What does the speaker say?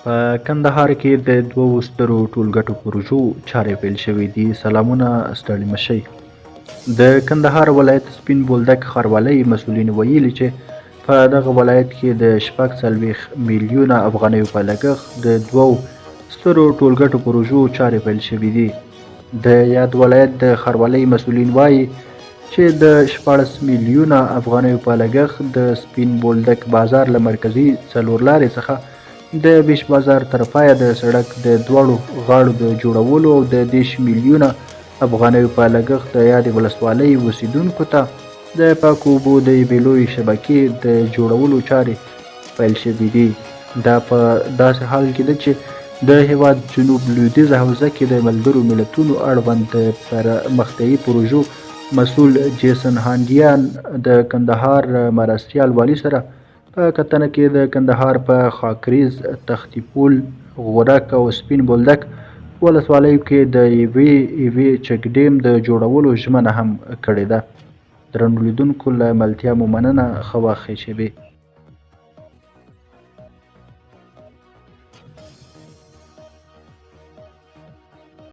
په کندهار کې د دوو سترو ټولګټو پروژو چارې پیل شوې دي. سلامونه، ستړي مشئ. د کندهار ولایت سپین بولدک ښاروالۍ مسؤلینو ویلي چې په دغه ولایت کې د 40 میلیونه افغانیو په لګښت د دوو سترو ټولګټو پروژو چارې پیل شوې دي. د یاد ولایت د ښاروالۍ مسؤلین وایي چې د 14 میلیونه افغانیو په لګښت د سپین بولدک بازار له مرکزي څلورلارې څخه د بیش بازار تر پایه د سړک د دواړو غاړو د جوړولو او د 10 میلیونه افغانیو په لګښت د یادې ولسوالۍ اوسیدونکو ته د پاکو اوبو د یوې لویې شبکې د جوړولو چارې پیل شوې دي. دا په داسې حال کې ده چې د هیواد جنوب لویدیځه حوزه کې د ملګرو ملتونو اړوند د پرمختیایي پروژو مسؤل جیسن هانډیان د کندهار مرستیال والي سره په کتنه کې د کندهار په خاکریز، تختی پول، غورک او سپین بولدک ولسوالیو کې د یوې چک ډیم د جوړولو ژمنه هم کړې ده. درنو لیدونکو له ملتیا مو مننه. ښه وخت ښې شېبې.